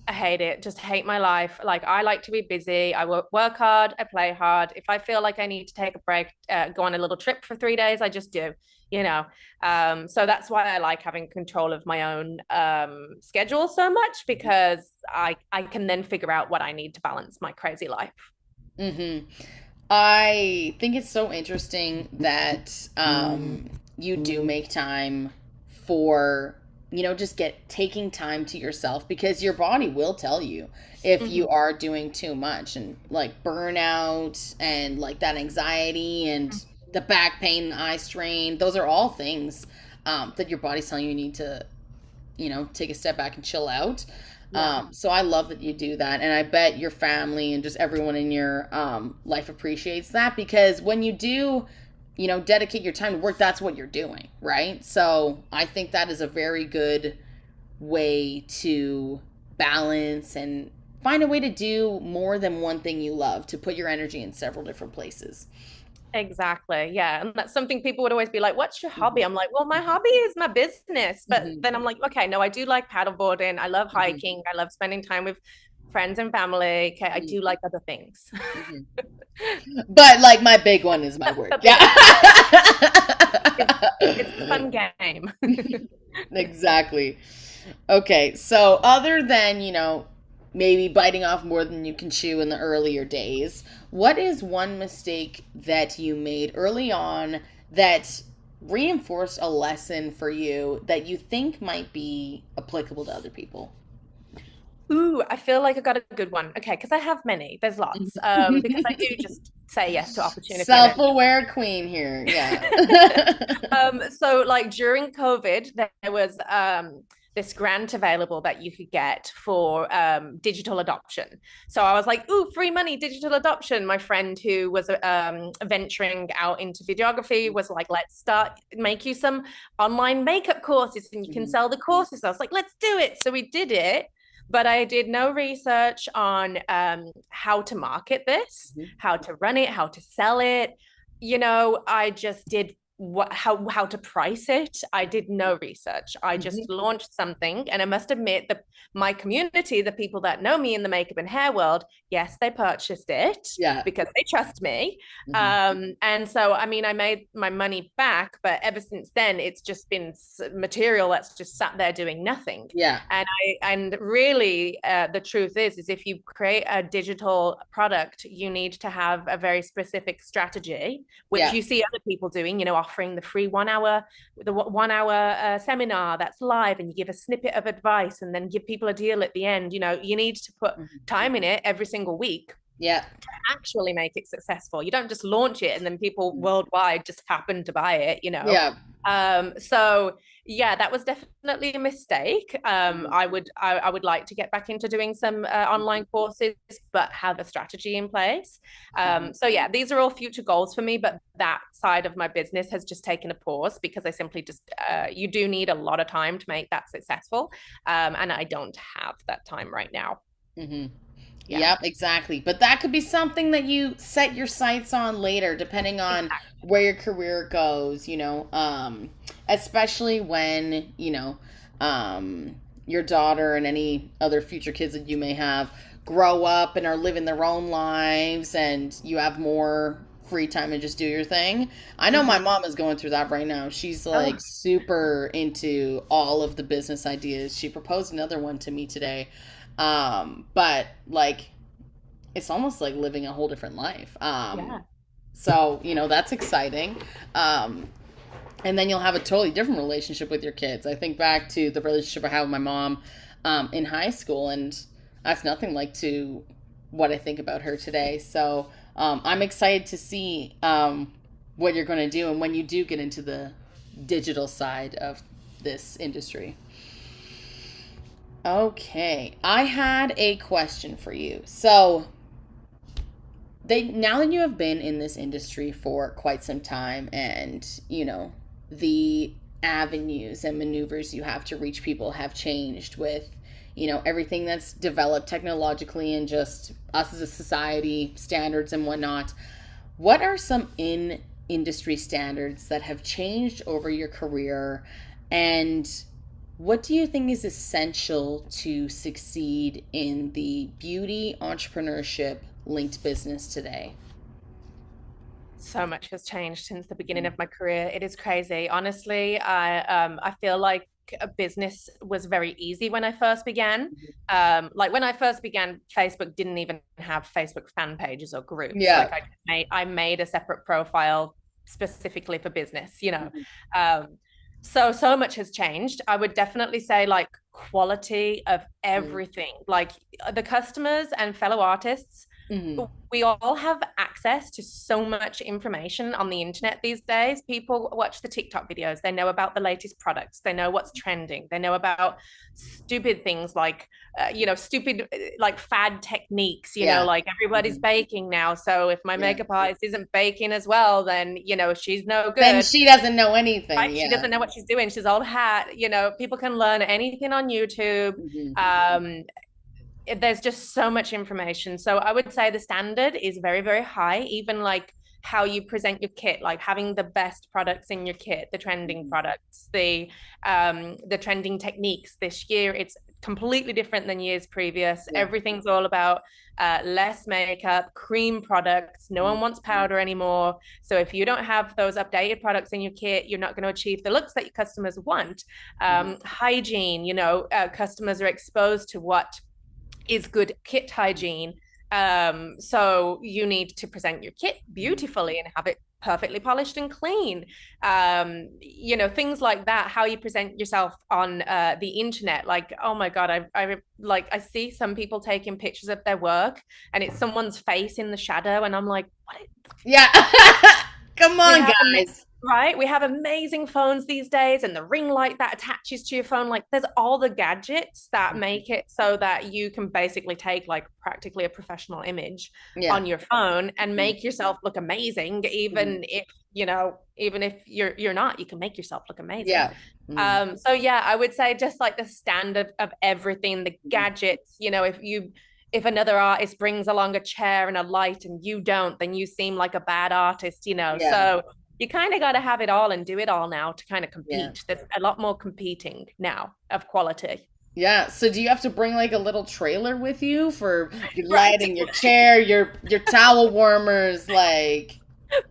I hate it. Just hate my life. Like I like to be busy. I work hard. I play hard. If I feel like I need to take a break, go on a little trip for 3 days, I just do. You know, so that's why I like having control of my own schedule so much, because I can then figure out what I need to balance my crazy life. Hmm. I think it's so interesting that you do make time for, just taking time to yourself, because your body will tell you if Mm-hmm. you are doing too much, and like burnout and like that anxiety and the back pain, the eye strain. Those are all things that your body's telling you need to, take a step back and chill out. Yeah. So I love that you do that. And I bet your family and just everyone in your life appreciates that, because when you do, dedicate your time to work, that's what you're doing, right? So I think that is a very good way to balance and find a way to do more than one thing you love, to put your energy in several different places. Exactly. Yeah. And that's something people would always be like, what's your hobby? Mhm. I'm like, well, my hobby is my business. But Mhm. then I'm like, okay, no, I do like paddleboarding. I love Mhm. hiking. I love spending time with friends and family. Okay. I Mhm. do like other things. Mhm. But like my big one is my work. But Yeah. it's, it's a fun game. Exactly. Okay, so other than, maybe biting off more than you can chew in the earlier days, what is one mistake that you made early on that reinforced a lesson for you that you think might be applicable to other people? Ooh, I feel like I got a good one. Okay, because I have many. There's lots. Because I do just say yes to opportunity and it. Self-aware queen here. Yeah. So like during COVID, there was this grant available that you could get for digital adoption. So I was like, ooh, free money, digital adoption. My friend who was venturing out into videography was like, let's make you some online makeup courses and you can Mhm. sell the courses. I was like, let's do it. So we did it. But I did no research on how to market this, Mhm. how to run it, how to sell it. I just did how to price it. I did no research. I just Mhm. launched something, and I must admit that my community, the people that know me in the makeup and hair world, yes, they purchased it Yeah. because they trust me. Mhm. And so, I mean, I made my money back, but ever since then, it's just been material that's just sat there doing nothing. Yeah. And really, the truth is if you create a digital product, you need to have a very specific strategy, which Yeah. you see other people doing, offering the free 1 hour, the 1 hour seminar that's live, and you give a snippet of advice and then give people a deal at the end. You need to put Mhm. time in it every single week Yeah. to actually make it successful. You don't just launch it and then people worldwide just happen to buy it. Yeah. So yeah, that was definitely a mistake. Mhm. I would like to get back into doing some online courses, but have a strategy in place. Mhm. So yeah, these are all future goals for me, but that side of my business has just taken a pause because I simply just you do need a lot of time to make that successful, and I don't have that time right now. Mhm. Yeah, Yep, exactly. But that could be something that you set your sights on later, depending on exactly. where your career goes, especially when, your daughter and any other future kids that you may have grow up and are living their own lives and you have more free time and just do your thing. I know my Mm-hmm. mom is going through that right now. She's Oh, like super into all of the business ideas. She proposed another one to me today. But like it's almost like living a whole different life. yeah. So, that's exciting. Um, and then you'll have a totally different relationship with your kids. I think back to the relationship I had with my mom in high school, and that's nothing like to what I think about her today. So I'm excited to see what you're going to do, and when you do get into the digital side of this industry. Okay, I had a question for you. So, now that you have been in this industry for quite some time, and the avenues and maneuvers you have to reach people have changed with everything that's developed technologically and just us as a society, standards and whatnot. What are some in industry standards that have changed over your career, and what do you think is essential to succeed in the beauty entrepreneurship linked business today? So much has changed since the beginning of my career. It is crazy. Honestly, I feel like a business was very easy when I first began. Like when I first began, Facebook didn't even have Facebook fan pages or groups. Yeah. Like I made a separate profile specifically for business, you know. Um, so much has changed. I would definitely say like quality of everything. Like the customers and fellow artists, Mm-hmm. we all have access to so much information on the internet these days. People watch the TikTok videos, they know about the latest products, they know what's trending, they know about stupid things like stupid like fad techniques, Yeah. like everybody's baking now, so if my makeup artist isn't baking as well, then she's no good, then she doesn't know anything. right? Yeah. She doesn't know what she's doing, she's old hat. People can learn anything on YouTube. There's just so much information. So I would say the standard is very, very high, even like how you present your kit, like having the best products in your kit, the trending products, the trending techniques. This year it's completely different than years previous. Everything's all about less makeup, cream products. No one wants powder anymore. So if you don't have those updated products in your kit, you're not going to achieve the looks that your customers want. Hygiene, customers are exposed to what is good kit hygiene. So you need to present your kit beautifully and have it perfectly polished and clean. Things like that, how you present yourself on the internet. Like, oh my God, I see some people taking pictures of their work and it's someone's face in the shadow. And I'm like, what? Yeah. Come on, guys. Right? We have amazing phones these days, and the ring light that attaches to your phone. Like, there's all the gadgets that make it so that you can basically take like practically a professional image on your phone and make yourself look amazing, even if you're not, you can make yourself look amazing. So yeah, I would say just like the standard of everything, the gadgets. If another artist brings along a chair and a light and you don't, then you seem like a bad artist. So you kind of got to have it all and do it all now to kind of compete. There's a lot more competing now of quality. Yeah. So do you have to bring like a little trailer with you for your lighting, your chair, your towel warmers, like?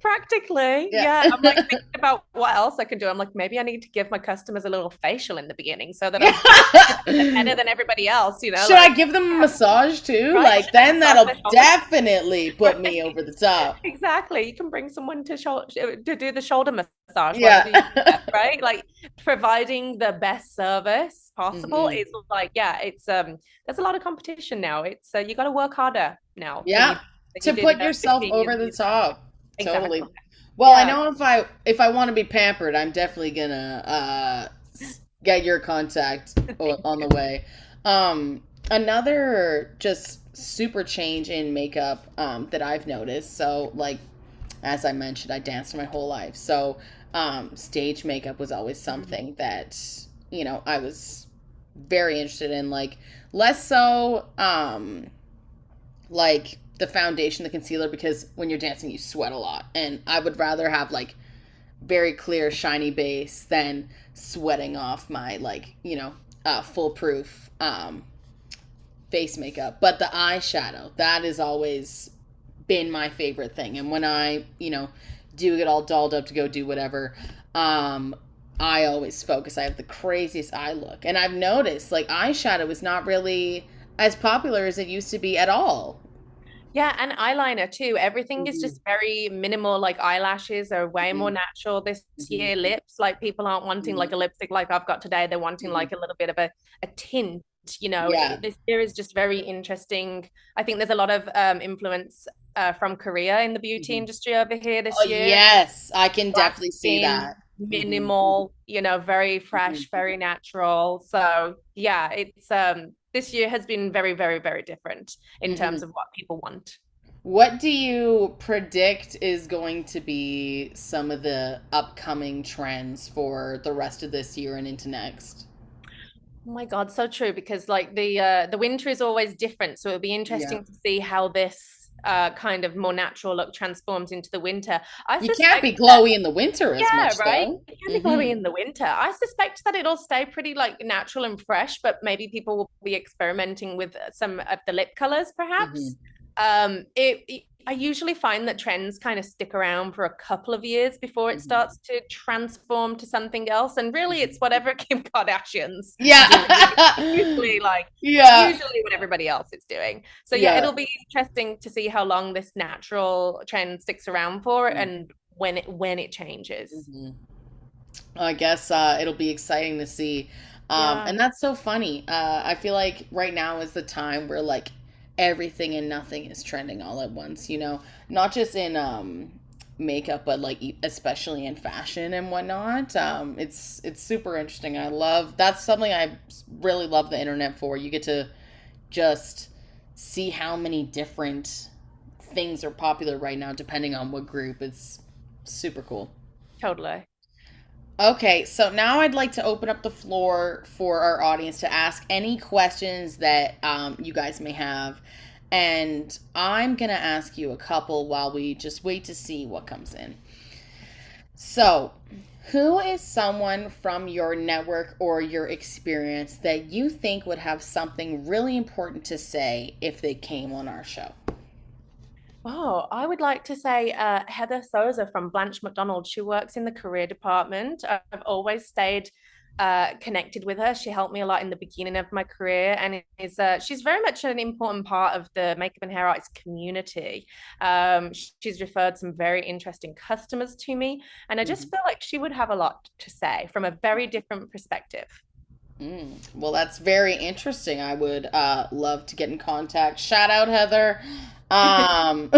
Practically, yeah. I'm like thinking about what else I can do. I'm like, maybe I need to give my customers a little facial in the beginning so that I'm better than everybody else. Should I give them a massage too? Right? Like, then that'll definitely put me over the top. Exactly. You can bring someone to do the shoulder massage. Right? Like providing the best service possible is like, it's there's a lot of competition now. It's you got to work harder now. Yeah. To put yourself over the top. Exactly. Totally. Well, I know if I want to be pampered, I'm definitely gonna get your contact on the way. Another just super change in makeup that I've noticed. So, like, as I mentioned, I danced my whole life. So, stage makeup was always something that I was very interested in. Like, less so like the foundation, the concealer, because when you're dancing you sweat a lot, and I would rather have like very clear shiny base than sweating off my like foolproof face makeup. But the eyeshadow, that has always been my favorite thing, and when I do get all dolled up to go do whatever, I always focus. I have the craziest eye look, and I've noticed like eyeshadow is not really as popular as it used to be at all. Yeah, and eyeliner too. Everything is just very minimal. Like eyelashes are way more natural this year. Lips, like people aren't wanting like a lipstick like I've got today. They're wanting like a little bit of a tint. This year is just very interesting. I think there's a lot of influence from Korea in the beauty industry over here this year. Yes, I can definitely see that. minimal, very Mhm. fresh, very natural. So yeah, it's this year has been very, very, very different in terms Mhm. of what people want. What do you predict is going to be some of the upcoming trends for the rest of this year and into next? Oh my God, so true, because like the winter is always different. So it'll be Yeah. interesting to see how this kind of more natural look transforms into the winter. I You can't suspect be that, glowy in the winter as yeah, much right. though. It can be glowy Hmm. in the winter. I suspect that it'll stay pretty like natural and fresh, but maybe people will be experimenting with some of the lip colors, perhaps. Hmm. I usually find that trends kind of stick around for a couple of years before it Hmm. starts to transform to something else. And really, it's whatever Kim Kardashian's doing. Yeah. Usually, like Yeah. usually what everybody else is doing. So yeah, Yeah. it'll be interesting to see how long this natural trend sticks around for and when it changes. Hmm. I guess it'll be exciting to see. Yeah. And that's so funny. I feel like right now is the time where like everything and nothing is trending all at once, not just in makeup, but like especially in fashion and whatnot. It's super interesting. That's something I really love the internet for. You get to just see how many different things are popular right now, depending on what group. It's super cool. Totally. Okay, so now I'd like to open up the floor for our audience to ask any questions that you guys may have. And I'm going to ask you a couple while we just wait to see what comes in. So, who is someone from your network or your experience that you think would have something really important to say if they came on our show? Oh, I would like to say Heather Souza from Blanche McDonald. She works in the career department. I've always stayed connected with her. She helped me a lot in the beginning of my career, and she's very much an important part of the makeup and hair arts community. She's referred some very interesting customers to me, and I just Mhm. feel like she would have a lot to say from a very different perspective. Well, that's very interesting. I would love to get in contact. Shout out, Heather. Um,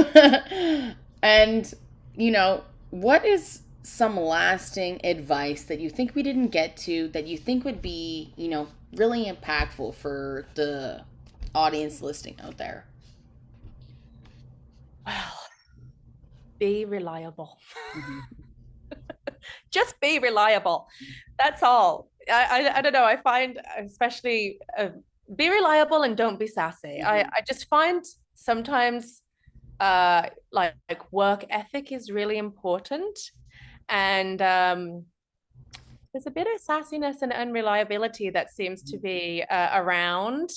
and, what is some lasting advice that you think we didn't get to that you think would be, really impactful for the audience listening out there? Well, be reliable. Mhm. Just be reliable. That's all. I don't know. I find especially be reliable and don't be sassy. Mhm. I just find sometimes like work ethic is really important, and there's a bit of sassiness and unreliability that seems to be around,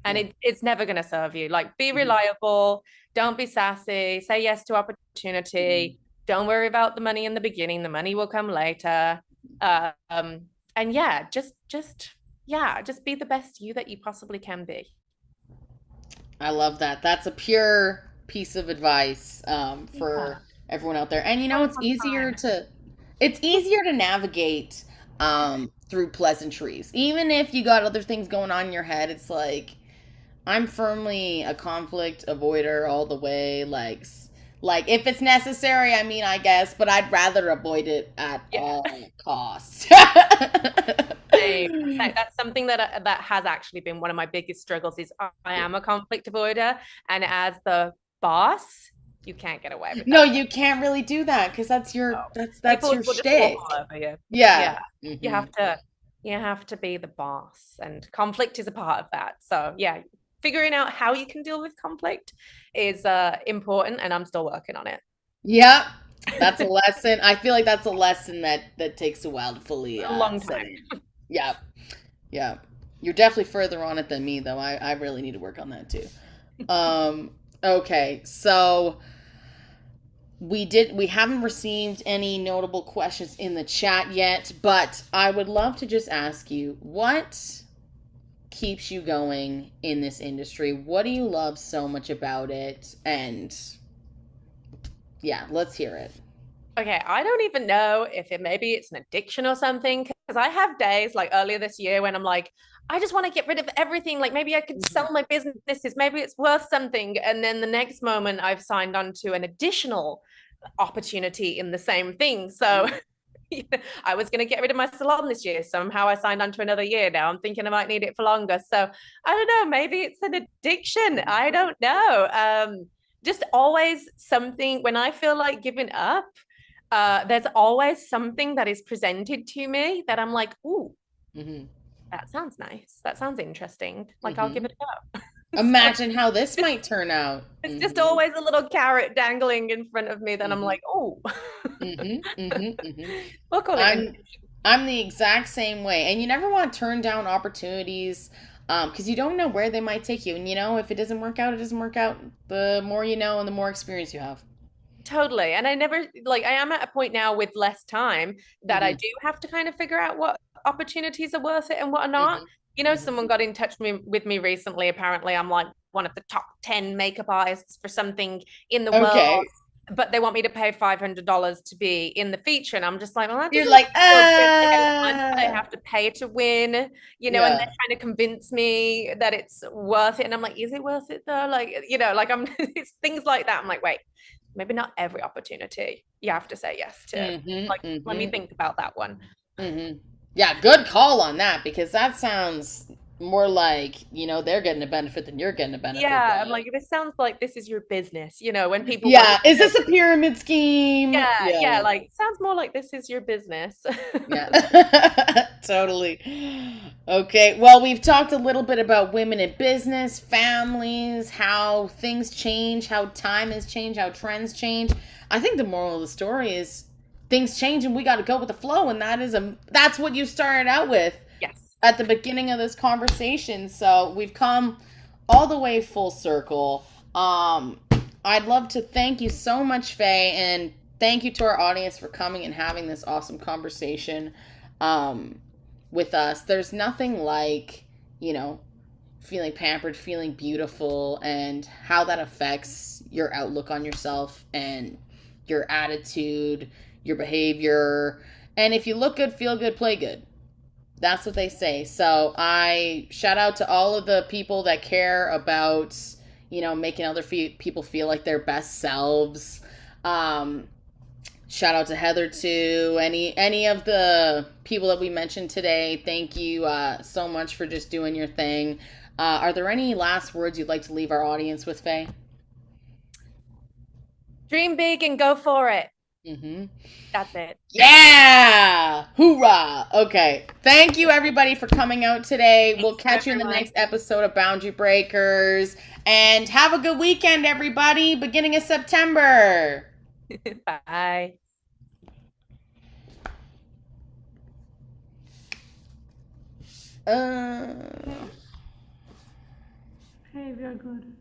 and Yeah. it's never going to serve you. Like, be Mhm. reliable, don't be sassy, say yes to Mhm. opportunity, don't worry about the money in the beginning, the money will come later. And yeah, just be the best you that you possibly can be. I love that. That's a pure piece of advice for Yeah. everyone out there. And Once it's upon easier a time. to navigate through pleasantries. Even if you got other things going on in your head, it's like I'm firmly a conflict avoider all the way. Like if it's necessary, I mean, I guess, but I'd rather avoid it at Yeah. all costs. Same. That's something that has actually been one of my biggest struggles is I am a conflict avoider, and as the boss, you can't get away with No, that. you can't really do that because that's No. your that's People your will just walk shtick. all over you. Yeah. Yeah. You Hmm. have to you have to be the boss, and conflict is a part of that. So yeah, figuring out how you can deal with conflict is important, and I'm still working on it. Yep. That's a lesson. I feel like that's a lesson that takes a while to fully A long set time. in. Yep. Yep. You're definitely further on it than me though. I really need to work on that too. Um okay. So we haven't received any notable questions in the chat yet, but I would love to just ask you what keeps you going in this industry? What do you love so much about it? And yeah, let's hear it. Okay, I don't even know if maybe it's an addiction or something, because I have days like earlier this year when I'm like, I just want to get rid of everything. Like, maybe I could sell my businesses, maybe it's worth something. And then the next moment I've signed on to an additional opportunity in the same thing. So I was going to get rid of my salon this year. Somehow I signed on to another year. Now I'm thinking I might need it for longer. So I don't know. Maybe it's an addiction. I don't know. Just always something when I feel like giving up, there's always something that is presented to me that I'm like, ooh, that sounds nice. That sounds interesting. Like I'll give it a go. Imagine how this might turn out. It's just always a little carrot dangling in front of me that I'm like, oh, we'll call it. I'm the exact same way. And you never want to turn down opportunities because you don't know where they might take you. And, if it doesn't work out, it doesn't work out. The more you know and the more experience you have. Totally. And I never, like, I am at a point now with less time that I do have to kind of figure out what opportunities are worth it and what are not. Someone got in touch with me recently. Apparently, I'm like one of the top 10 makeup artists for something in the world, but they want me to pay $500 to be in the feature. And I'm just like, well, that you're like, I have to pay to win, and they're trying to convince me that it's worth it. And I'm like, is it worth it though? Like, I'm, it's things like that. I'm like, wait, maybe not every opportunity you have to say yes to. Let me think about that one. Yeah, good call on that, because that sounds more like, they're getting a benefit than you're getting a benefit. Yeah, I'm like, this sounds like this is your business, when people is this a pyramid scheme? Yeah, like sounds more like this is your business. Yeah. Totally. Okay, well, we've talked a little bit about women in business, families, how things change, how time has changed, how trends change. I think the moral of the story is things change and we got to go with the flow, and that's what you started out with. Yes. At the beginning of this conversation. So we've come all the way full circle. I'd love to thank you so much, Faye, and thank you to our audience for coming and having this awesome conversation with us. There's nothing like, feeling pampered, feeling beautiful, and how that affects your outlook on yourself and your attitude, your behavior. And if you look good, feel good, play good. That's what they say. So I shout out to all of the people that care about, making other people feel like their best selves. Shout out to Heather too. Any of the people that we mentioned today, thank you so much for just doing your thing. Are there any last words you'd like to leave our audience with, Faye? Dream big and go for it. That's it. Yeah! Hoorah! Okay. Thank you, everybody, for coming out today. We'll catch you in the next episode of Boundary Breakers. And have a good weekend, everybody. Beginning of September. Bye. Hey, very good.